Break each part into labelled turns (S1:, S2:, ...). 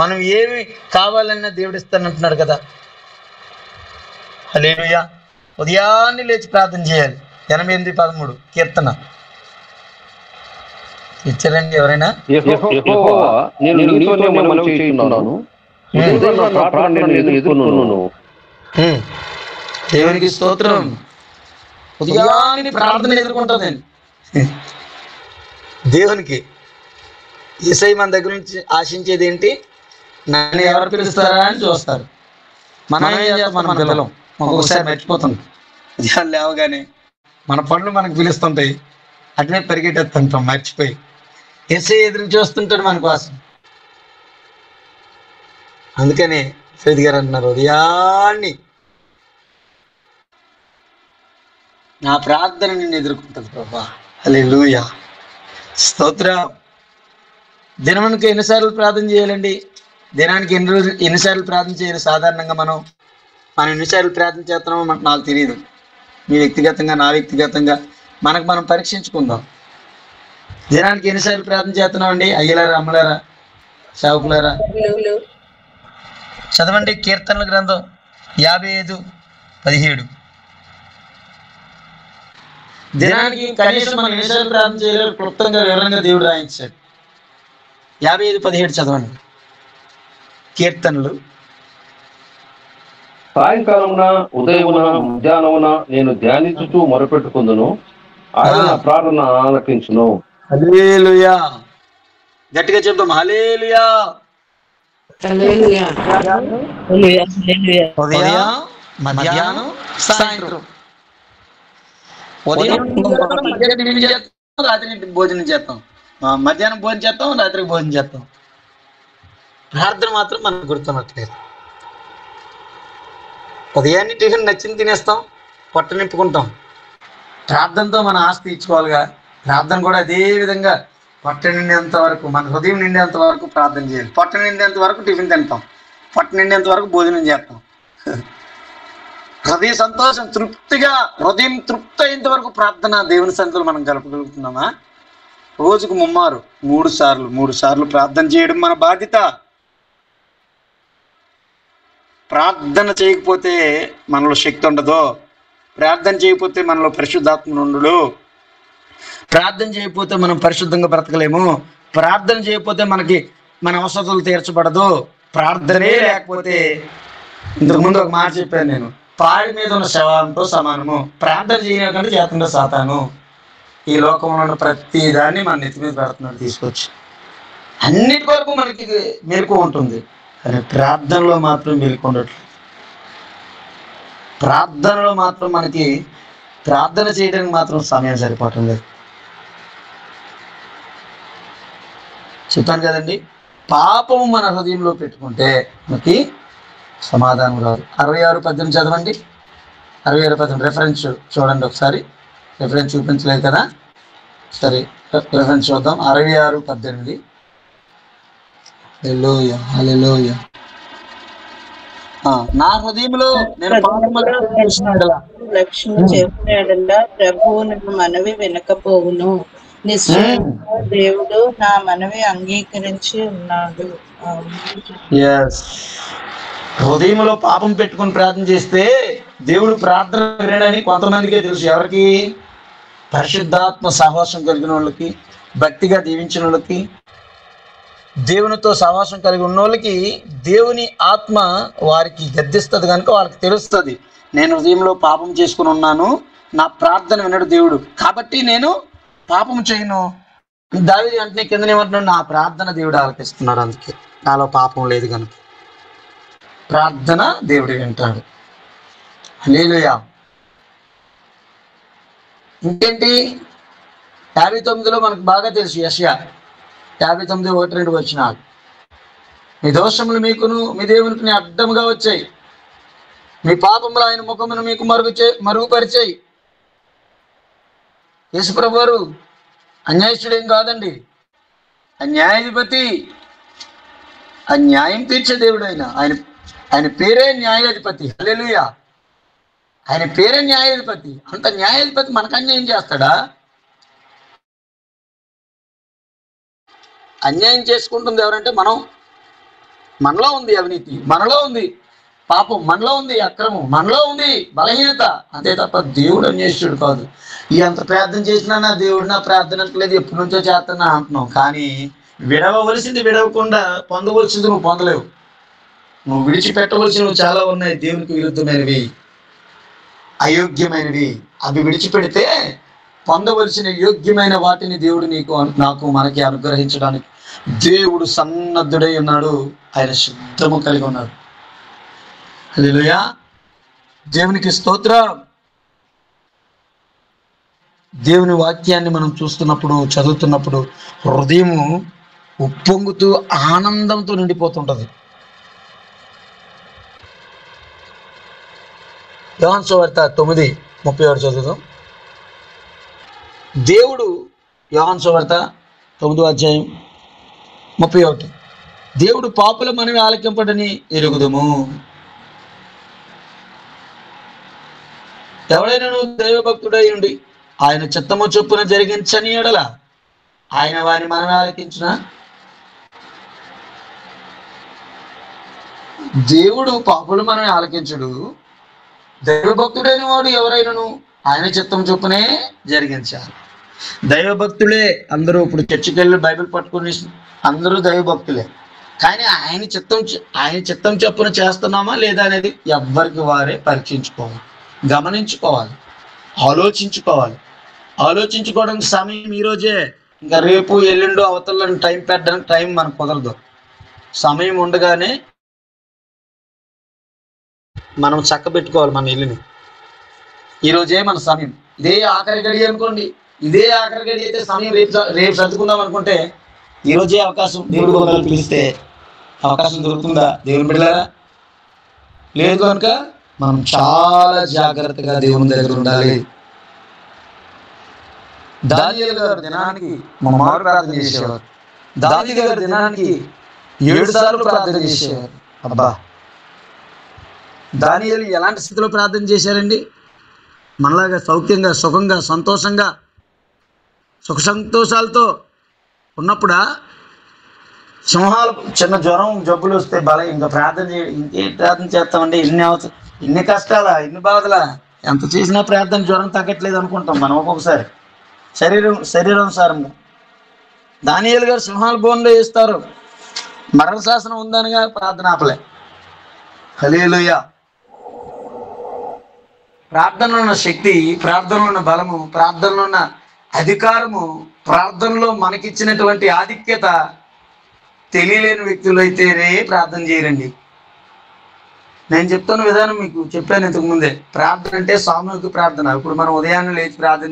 S1: మనం ఏమి కావాలన్నా దేవుడు ఇస్తానంటున్నాడు కదా. హల్లెలూయా. ఉదయాన్నే లేచి ప్రార్థన చేయాలి. 88:13 కీర్తన ఇచ్చారండి ఎవరైనా?
S2: యెహోవా, నేను నీతోనే మనవి చేయుచున్నాను, ఉదయమున నా ప్రార్థన నేను ఎదుర్కొనును.
S1: దేవునికి స్తోత్రం. ఉదయాన్నే ప్రార్థన ఎదుర్కొంటుందండి దేవునికి. యేసయ్య మన దగ్గర నుంచి ఆశించేది ఏంటి? నన్ను ఎవరు పిలుస్తారా అని చూస్తారు. మనం ఏం చేస్తాం? మనం పిల్లలం. ఒక్కొక్కసారి మర్చిపోతుంది. ఉదయాన్ని లేవగానే మన పనులు మనకు పిలుస్తుంటాయి, అట్లనే పరిగెట్టేస్తుంటాం మర్చిపోయి. యేసయ్య ఎదురు చూస్తుంటాడు మన కోసం. అందుకని ఫేద్ గారు అంటున్నారు, ఉదయాన్ని నా ప్రార్థన నిన్ను ఎదుర్కొంటుంది ప్రభా. హల్లెలూయా, స్తోత్రం. దినానికి ఎన్నిసార్లు ప్రార్థన చేయాలండి? దినానికి ఎన్నిసార్లు ప్రార్థన చేయాలి? సాధారణంగా మనం ఎన్నిసార్లు ప్రార్థన చేస్తున్నామో నాకు తెలియదు. మీ వ్యక్తిగతంగా, నా వ్యక్తిగతంగా మనం పరీక్షించుకుందాం. దినానికి ఎన్నిసార్లు ప్రార్థన చేస్తున్నామండి? అయ్యలారా, అమ్మలారా, సేవకులారా, చదవండి కీర్తనల గ్రంథం 55:17. దినానికి కనీసం మనం ఎన్నిసార్లు ప్రార్థన చేయలేరు? క్లుప్తంగా వివరంగా దేవుడు రాయించాడు. 55:17 చదవండి కీర్తనలు.
S2: సాయంకాలమున, ఉదయమున, మధ్యాహ్నమున నేను ధ్యానించుచూ మొరపెట్టుకుందును, ఆయన నా ప్రార్థన ఆలకించును.
S1: హల్లెలూయా. గట్టిగా చెప్తాం, హల్లెలూయా. ఉదయం, మధ్యాహ్నం, సాయంత్రం. ఉదయం రాత్రి భోజనం చేస్తాం, మధ్యాహ్నం భోజనం చేస్తాం, రాత్రికి భోజనం చేస్తాం. ప్రార్థన మాత్రం మనకు గుర్తున్నట్లేదు. ఉదయాన్నే టిఫిన్ నచ్చింది తినేస్తాం, పొట్ట నింపుకుంటాం. ప్రార్థనతో మన ఆస్తి ఇచ్చుకోవాలిగా. ప్రార్థన కూడా అదే విధంగా పొట్ట నిండేంత వరకు, మన హృదయం నిండేంత వరకు ప్రార్థన చేయాలి. పొట్ట నిండేంత వరకు టిఫిన్ తింటాం, పొట్ట నిండేంత వరకు భోజనం చేస్తాం. హృదయ సంతోషం తృప్తిగా, హృదయం తృప్తి అయ్యేంత వరకు ప్రార్థన దేవుని సన్నిధిలో మనం గడపగలుగుతున్నామా? రోజుకు 3 సార్లు ప్రార్థన చేయడం మన బాధ్యత. ప్రార్థన చేయకపోతే మనలో శక్తి ఉండదు. ప్రార్థన చేయకపోతే మనలో పరిశుద్ధాత్మ ఉండడు. ప్రార్థన చేయకపోతే మనం పరిశుద్ధంగా బ్రతకలేము. ప్రార్థన చేయకపోతే మన అవసరాలు తీర్చబడదు. ప్రార్థనే లేకపోతే, ఇంతకుముందు ఒక మాట చెప్పాను నేను, పాడి మీద ఉన్న శవాలతో సమానము. ప్రార్థన చేయకుండా చేస్తుండే సాతాను ఈ లోకంలో ఉన్న ప్రతి దాన్ని మన నెత్తి మీద పెడుతున్నాడు తీసుకొచ్చి. అన్నిటి వరకు మనకి మెలకు ఉంటుంది, కానీ ప్రార్థనలో మాత్రం మెలకు ఉండట్లేదు. ప్రార్థనలో మాత్రం మనకి ప్రార్థన చేయడానికి మాత్రం సమయం సరిపోవటం లేదు. చెప్పాను కదండి, పాపము మన హృదయంలో పెట్టుకుంటే మనకి సమాధానం రాదు. 66:18 చదవండి. 66:18 రెఫరెన్స్ చూడండి ఒకసారి. రెఫరెన్స్ చూపించలేదు కదా, సరే రెఫరెన్స్ చూద్దాం. 66:18. హల్లెలూయా, హల్లెలూయా. నా హృదయంలో నేను
S3: లక్ష్యం చేసినాడల్లా ప్రభువు నన్ను మనవి వినకపోవును. నిశ్చయంగా దేవుడు నా మనవి అంగీకరించి ఉన్నాడు.
S1: హృదయంలో పాపం పెట్టుకుని ప్రార్థన చేస్తే దేవుడు ప్రార్థన వినడని కొంతమందికే తెలుసు. ఎవరికి? పరిశుద్ధాత్మ సహవాసం కలిగిన వాళ్ళకి, భక్తిగా దీవించిన వాళ్ళకి, దేవునితో సహవాసం కలిగి ఉన్న వాళ్ళకి దేవుని ఆత్మ వారికి గద్దిస్తుంది కనుక వాళ్ళకి తెలుస్తుంది, నేను హృదయంలో పాపం చేసుకుని ఉన్నాను, నా ప్రార్థన వినడు దేవుడు, కాబట్టి నేను పాపం చేయను. దావీదు వెంటనే కిందనేమంటున్నాడు, నా ప్రార్థన దేవుడు ఆలకిస్తున్నాడు, అందుకే నాలో పాపం లేదు కనుక ప్రార్థన దేవుడు వింటాడు. హల్లెలూయా. ఇంకేంటి? 59లో మనకు బాగా తెలుసు, యెషయా 59:1-2 వచనాలు. మీ దోషములు మీకును మీ దేవునికి అడ్డముగా వచ్చాయి, మీ పాపములు ఆయన ముఖమును మీకు మరుగుపరిచాయి. యేసుప్రభు వారు అన్యాయస్తుడేం కాదండి, న్యాయాధిపతి, న్యాయం తీర్చే దేవుడు. ఆయన పేరే న్యాయాధిపతి. హల్లెలూయా. ఆయన పేరే న్యాయాధిపతి. అంత న్యాయాధిపతి మనకు అన్యాయం చేస్తాడా? అన్యాయం చేసుకుంటుంది ఎవరంటే మనం. మనలో ఉంది అవినీతి, మనలో ఉంది పాపం, మనలో ఉంది అక్రమం, మనలో ఉంది బలహీనత, అంతే తప్ప దేవుడు అన్యేషుడు కాదు. ఎంత ప్రార్థన చేసినా నా దేవుడు నా ప్రార్థన అంటలేదు, ఎప్పటి నుంచో చేస్తున్నా అంటున్నావు. కానీ విడవలసింది విడవకుండా పొందవలసింది నువ్వు పొందలేవు. నువ్వు విడిచిపెట్టవలసినవి చాలా ఉన్నాయి, దేవునికి విరుద్ధమైనవి, అయోగ్యమైనవి. అవి విడిచిపెడితే పొందవలసిన యోగ్యమైన వాటిని దేవుడు నీకు నాకు మనకి అనుగ్రహించడానికి దేవుడు సన్నద్ధుడై ఉన్నాడు. ఆయన శుద్ధము కలిగి ఉన్నాడు. హల్లెలూయా, దేవునికి స్తోత్రం. దేవుని వాక్యాన్ని మనం చూస్తున్నప్పుడు, చదువుతున్నప్పుడు హృదయము ఉప్పొంగుతూ ఆనందంతో నిండిపోతుంటది. యోహాను సువార్త 9:37 చదువుదాం. దేవుడు, యోహాను సువార్త 9:31, దేవుడు పాపుల మనవి ఆలకింపడని ఎరుగుదము. ఎవడైనా దైవభక్తుడై ఉండి ఆయన చిత్తము చొప్పున జరిగించని ఎడల ఆయన వారిని మనవి ఆలకించిన. దేవుడు పాపులు మనవి ఆలకించుడు, దైవభక్తుడైన వాడు ఎవరైనాను ఆయన చిత్తం చొప్పునే జరిగించాలి. దైవభక్తులే అందరూ. ఇప్పుడు చర్చికి వెళ్ళి బైబిల్ పట్టుకుని అందరూ దైవభక్తులే. కానీ ఆయన చిత్తం చొప్పున చేస్తున్నామా లేదా అనేది ఎవ్వరికి వారే పరీక్షించుకోవాలి, గమనించుకోవాలి, ఆలోచించుకోవాలి. ఆలోచించుకోవడానికి సమయం ఈరోజే. ఇంకా రేపు ఎల్లుండో అవతల టైం పెట్టడానికి టైం మనకు కుదరదు. సమయం ఉండగానే మనం చక్కబెట్టుకోవాలి మన ఇల్లుని. ఈరోజే మన సమయం. ఇదే ఆఖరి గడి అనుకోండి, ఇదే ఆఖరి గడి అయితే సమయం రేపు సర్దుకుందాం అనుకుంటే ఈరోజే అవకాశం. దేవుడు ఒకవేళ పిలిస్తే అవకాశం దొరుకుతుందా దేవుని బిడ్డలారా? లేదు కనుక మనం చాలా జాగ్రత్తగా దేవుని దగ్గర ఉండాలి. దానియేలు గారు దినానికి మారు ప్రార్థన చేసేవారు. దావీదు గారు దినానికి 7 సార్లు ప్రార్థన చేసేవారు. అబ్బా, దానియేలు ఎలాంటి స్థితిలో ప్రార్థన చేశారండి? మనలాగా సౌఖ్యంగా, సుఖంగా, సంతోషంగా, సుఖ సంతోషాలతో ఉన్నప్పుడా? సింహాలు చిన్న జ్వరం జబ్బులు వస్తే ఇంకా ప్రార్థన ఇంకేం ప్రార్థన చేస్తామండి? ఇన్ని కష్టాలా, ఇన్ని బాధలా, ఎంత చేసినా ప్రార్థన జ్వరం తగ్గట్లేదు అనుకుంటాం మనం ఒక్కొక్కసారి శరీరానుసారంగా. దానియేలు గారు సింహాల బోన్లో వేస్తారు, మరణ శాసనం ఉందనగా ప్రార్థన ఆపలే. హల్లెలూయా. ప్రార్థనలో ఉన్న శక్తి, ప్రార్థనలో ఉన్న బలము, ప్రార్థనలో ఉన్న అధికారము, ప్రార్థనలో మనకిచ్చినటువంటి ఆధిక్యత తెలియలేని వ్యక్తులు అయితేనే ప్రార్థన చేయరండి. నేను చెప్తున్న విధానం మీకు చెప్పాను ఇంతకు ముందే. ప్రార్థన అంటే సామూహిక ప్రార్థన. ఇప్పుడు మనం ఉదయాన్నే లేచి ప్రార్థన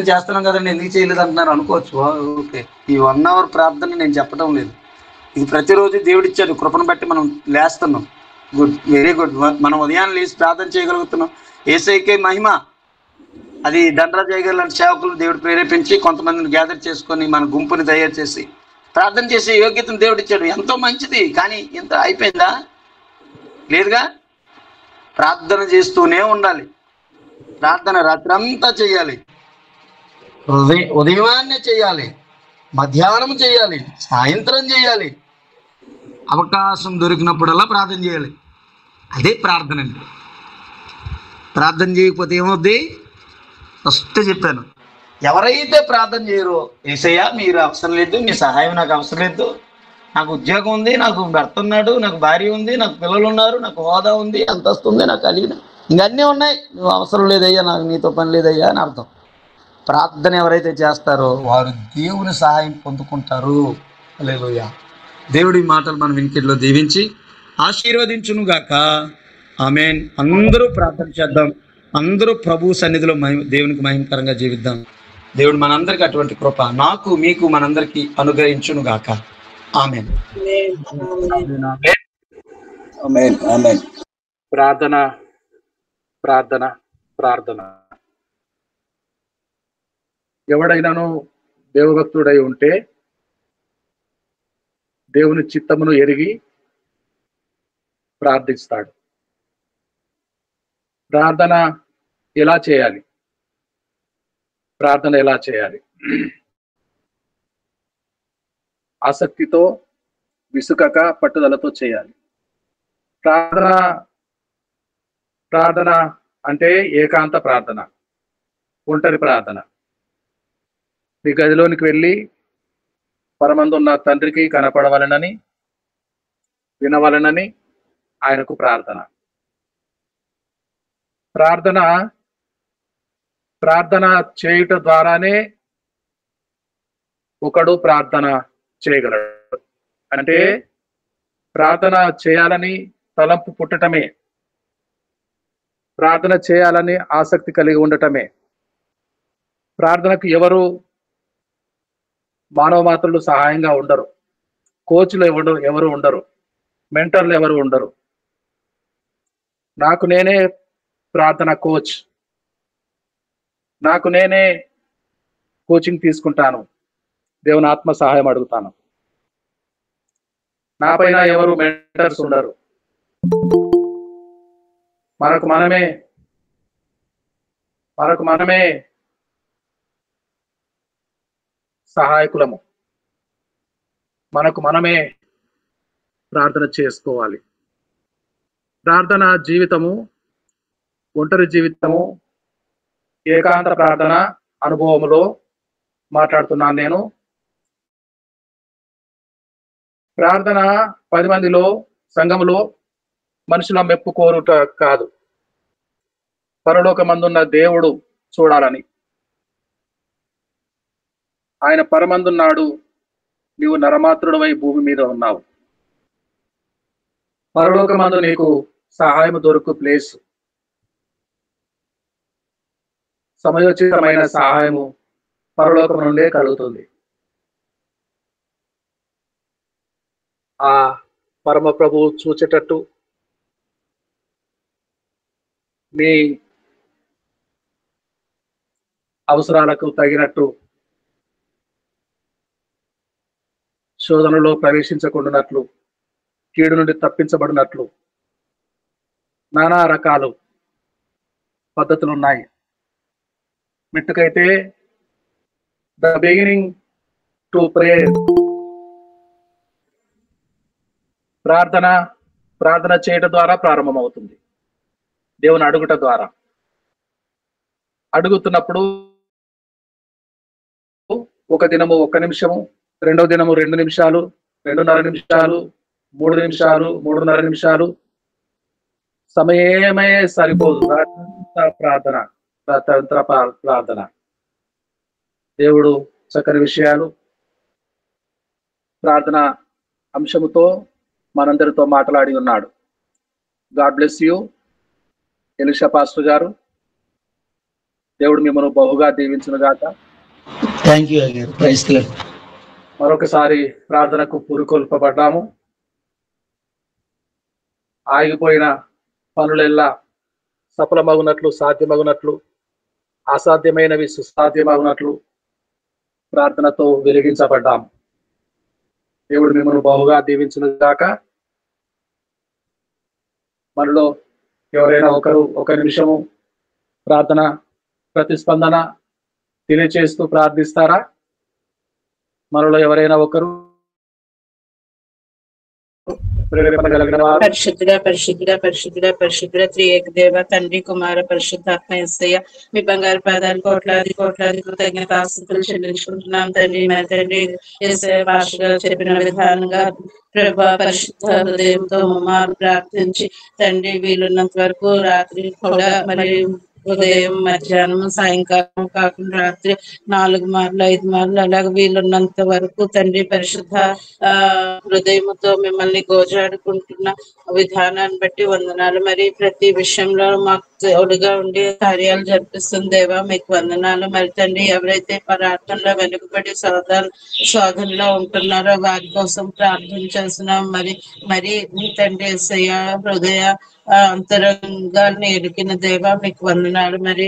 S1: చేస్తున్నాం కదండి, ఎందుకు చేయలేదు అంటున్నారు అనుకోవచ్చు. ఓకే, ఈ 1 అవర్ ప్రార్థన నేను చెప్పడం లేదు. ఇది ప్రతిరోజు దేవుడు ఇచ్చాడు, కృపను బట్టి మనం లేస్తున్నాం. Good, very good. మనం ఉదయాన్నే లేచి ప్రార్థన చేయగలుగుతున్నాం. యేసయ్యకే మహిమ. అది దండరాజు గారు లాంటి సేవకులు దేవుడు ప్రేరేపించి కొంతమందిని గ్యాదర్ చేసుకొని మన గుంపుని తయారు చేసి ప్రార్థన చేసే యోగ్యతను దేవుడు ఇచ్చాడు. ఎంతో మంచిది. కానీ ఇంత అయిపోయిందా? లేదుగా. ప్రార్థన చేస్తూనే ఉండాలి. ప్రార్థన రాత్రంతా చేయాలి, ఉదయాన్నే చేయాలి, మధ్యాహ్నం చేయాలి, సాయంత్రం చేయాలి, అవకాశం దొరికినప్పుడల్లా ప్రార్థన చేయాలి. అదే ప్రార్థన అండి. ప్రార్థన చేయకపోతే ఏమవుద్ది? ఫస్ట్ చెప్పాను, ఎవరైతే ప్రార్థన చేయరో, యేసయ్యా మీరు అవసరం లేదు, మీ సహాయం నాకు అవసరం లేదు, నాకు ఉద్యోగం ఉంది, నాకు భర్త ఉన్నాడు, నాకు భార్య ఉంది, నాకు పిల్లలు ఉన్నారు, నాకు హోదా ఉంది, అంతస్తు ఉంది, నాకు కలిగిన ఇంకన్నీ ఉన్నాయి, నువ్వు అవసరం లేదయ్యా, నాకు నీతో పని లేదయ్యా అని అర్థం. ప్రార్థన ఎవరైతే చేస్తారో వారు దేవుని సహాయం పొందుకుంటారు. హల్లెలూయా. దేవుడి మాటలు మన వినికిడిలో దీవించి ఆశీర్వదించునుగాక. ఆమేన్. అందరూ ప్రార్థన చేద్దాం. అందరూ ప్రభు సన్నిధిలో దేవునికి మహిమకరంగా జీవిద్దాం. దేవుడు మనందరికీ అటువంటి కృప నాకు మీకు మనందరికీ అనుగ్రహించునుగాక. ఆమేన్.
S4: ప్రార్థన ప్రార్థన ప్రార్థన. ఎవడైనాను దేవభక్తుడై ఉంటే దేవుని చిత్తమును ఎరిగి ప్రార్థిస్తాడు. ప్రార్థన ఎలా చేయాలి? ప్రార్థన ఎలా చేయాలి? ఆసక్తితో విసుకక పట్టుదలతో చేయాలి. ప్రార్థన ప్రార్థన అంటే ఏకాంత ప్రార్థన, ఒంటరి ప్రార్థన. మీ గదిలోనికి వెళ్ళి పరమందున్న తండ్రికి కనపడవలనని, వినవలనని ఆయనకు ప్రార్థన. ప్రార్థన ప్రార్థన చేయుట ద్వారానే ఒకడు ప్రార్థన చేయగలడు. అంటే ప్రార్థన చేయాలని తలంపు పుట్టటమే, ప్రార్థన చేయాలని ఆసక్తి కలిగి ఉండటమే. ప్రార్థనకు మానవ మాత్రులు సహాయంగా ఉండరు, కోచ్లు ఎవరు ఉండరు, మెంటర్లు ఎవరు ఉండరు. నాకు నేనే ప్రార్థన కోచ్, నాకు నేనే కోచింగ్ తీసుకుంటాను, దేవుని ఆత్మ సహాయం అడుగుతాను. నా పైన ఎవరు మెంటర్స్ ఉండరు. మనకు మనమే సహాయకులము. మనకు మనమే ప్రార్థన చేసుకోవాలి. ప్రార్థన జీవితము, ఒంటరి జీవితము, ఏకాంత ప్రార్థన అనుభవములో మాట్లాడుతున్నాను నేను. ప్రార్థన 10 మందిలో, సంఘములో మనుషుల మెప్పు కోరుట కాదు, పరలోకమందున్న దేవుడు చూడాలని. ఆయన పరమందున్నాడు, నీవు నరమాత్రుడవై భూమి మీద ఉన్నావు. పరలోకమందు నీకు సహాయం దొరుకు ప్లేస్, సమయోచితమైన సహాయము పరలోకం నుండే కలుగుతుంది. ఆ పరమ ప్రభువు చూచేటట్టు మీ అవసరాలకు తగినట్టు శోధనలో ప్రవేశించకుండానట్లు, కీడు నుండి తప్పించబడినట్లు నానా రకాలు పద్ధతులు ఉన్నాయి. మెట్టుకైతే ద బిగినింగ్ టు ప్రేయర్, ప్రార్థన చేయడం ద్వారా ప్రారంభమవుతుంది. దేవుని అడుగుట ద్వారా. అడుగుతున్నప్పుడు ఒక దినము 1 నిమిషము, రెండో దినము 2 నిమిషాలు, 2:30 నిమిషాలు, 3 నిమిషాలు, 3:30 నిమిషాలు సమయమే సరిపోదు. ప్రార్థన దేవుడు చక్కని విషయాలు ప్రార్థన అంశముతో మనందరితో మాట్లాడి ఉన్నాడు. God bless you Elisha pastor గారు. దేవుడు మిమ్మల్ని బహుగా దీవించును గాక.
S1: థ్యాంక్ యూ అయ్యారు. Praise the Lord.
S4: మరొకసారి ప్రార్థనకు పురుకొల్పబడ్డాము. ఆగిపోయిన పనులెల్లా సఫలమగునట్లు, సాధ్యమగునట్లు, అసాధ్యమైనవి సుసాధ్యమగునట్లు ప్రార్థనతో వెలిగించబడ్డాము. దేవుడు మిమ్మల్ని బహుగా దీవించును గాక. మనలో ఎవరైనా ఒకరు 1 నిమిషము ప్రార్థన ప్రతిస్పందన తెలియచేస్తూ ప్రార్థిస్తారా? మనలో ఎవరైనా ఒకరు
S3: పరిశుద్ధుడ పరిశుద్ధుడ పరిశుద్ధుడ పరిశుద్ధుడ త్రియేక దేవ తండ్రి కుమార పరిశుద్ధాత్మ యేసయ్య, మీ బంగారు పాదాలు కోట్లాది కోట్లాది కృతజ్ఞత ఆస్తుతులు చెల్లించుకుంటున్నాం తండ్రి. మరి తండ్రి యేసయ్య భాషగా చెప్పిన విధానంగా ప్రభా పరిశుద్ధ హృదయంతో మమ్మారు ప్రార్థించి తండ్రి వీలున్నంత వరకు రాత్రి కూడా మరి ఉదయం, మధ్యాహ్నం, సాయంకాలం కాకుండా రాత్రి 4 మార్లు 5 మార్లు అలాగ వీలున్నంత వరకు తండ్రి పరిశుద్ధ హృదయముతో మిమ్మల్ని గోజాడుకుంటున్న విధానాన్ని బట్టి వందనాలు. మరి ప్రతి విషయంలో మాకు తోడుగా ఉండి కార్యాలు జరిపిస్తుంది దేవా, మీకు వందనాలు. మరి తండ్రి ఎవరైతే ప్రార్థనలో వెనుకబడి శోధనలో ఉంటున్నారో వారి కోసం ప్రార్థన చేస్తున్నాం. మరి తండ్రి యేసయ్య హృదయ అంతరంగాన్ని ఎరిగిన దేవా, మీకు వందనాలు. మరి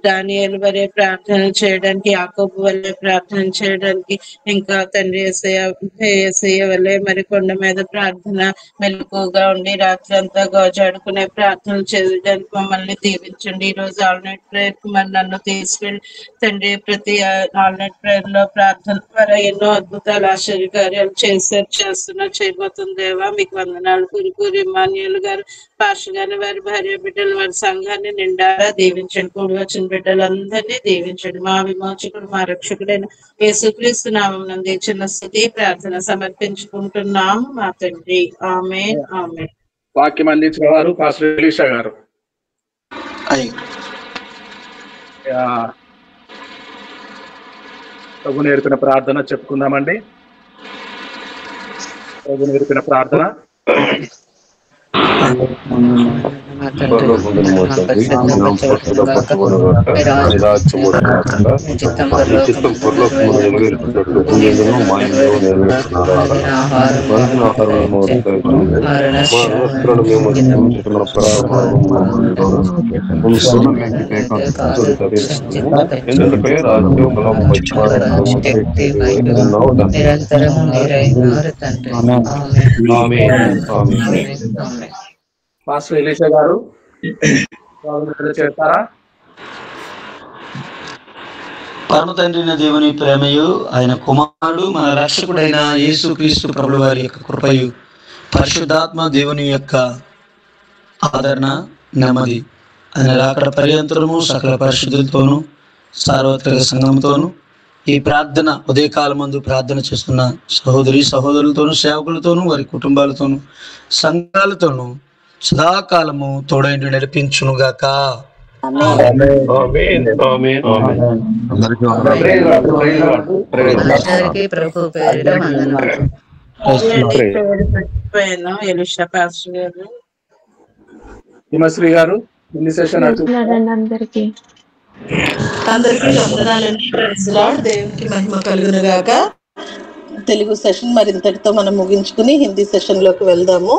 S3: దానియేలు వలె ప్రార్థన చేయడానికి, యాకోబు వలె ప్రార్థన చేయడానికి, ఇంకా తండ్రి యేసయ్య వలె మరి కొండ మీద ప్రార్థన మెలకుగా ఉండి రాత్రి అంతా గోజాడుకునే ప్రార్థనలు చేయడానికి మమ్మల్ని దీవించండి. ఈ రోజు ఆల్నైట్ ప్రేయర్ కు మరి నన్ను తీసుకెళ్ళి తండ్రి, ప్రతి ఆల్నైట్ ప్రేయర్ లో ప్రార్థన ద్వారా ఎన్నో అద్భుతాలు ఆశ్చర్యకార్యాలు చేయబోతుంది దేవా. మీకు వందనాలు. కురికూరి ఇమ్మాన్యుయల్ గారు పాస్టర్ గారిని, వారి భార్య బిడ్డలు, వారి సంఘాన్ని నిండారా దీవించండి. కూడి వచ్చిన బిడ్డలందరినీ దీవించండి. మా విమోచకుడు, మా రక్షకుడైన యేసుక్రీస్తు నామమున ఈ చిన్న స్థితి ప్రార్థన సమర్పించుకుంటున్నాము మా తండ్రి. ఆమేన్, ఆమేన్.
S4: వాక్యం అందించిన వారు పాస్టర్ ఎలీషా గారు. ప్రభు నేర్పిన ప్రార్థన చెప్పుకుందామండి. ప్రభు నేర్పిన ప్రార్థన. మాస్టర్ ఎలీషా గారు చేస్తారా?
S1: పరమ తండ్రిన దేవుని ప్రేమయు, ఆయన కుమారుడు మన రక్షకుడైన యేసుక్రీస్తు ప్రభుల వారి యొక్క కృపయు, పరిశుద్ధాత్మ దేవుని యొక్క ఆదరణ, నెమ్మది ఆయన రాకడ పర్యంతరము సకల పరిశుద్ధులతోనూ సార్వత్రిక సంఘంతోనూ ఈ ప్రార్థన ఉదయకాలం మందు ప్రార్థన చేస్తున్న సహోదరి సహోదరులతోనూ, సేవకులతోనూ, వారి కుటుంబాలతోనూ, సంఘాలతోనూ సదాకాలము తోడైండి నడిపించునుగాక.
S4: హిమశ్రీ గారు హిందీ సెషన్
S3: అందరికీ వందనాలండి. Praise Lord. దేవునికి మహిమ కలుగును గాక.
S5: తెలుగు సెషన్ మరి ఇంతటితో మనం ముగించుకుని హిందీ సెషన్ లోకి వెళ్దాము.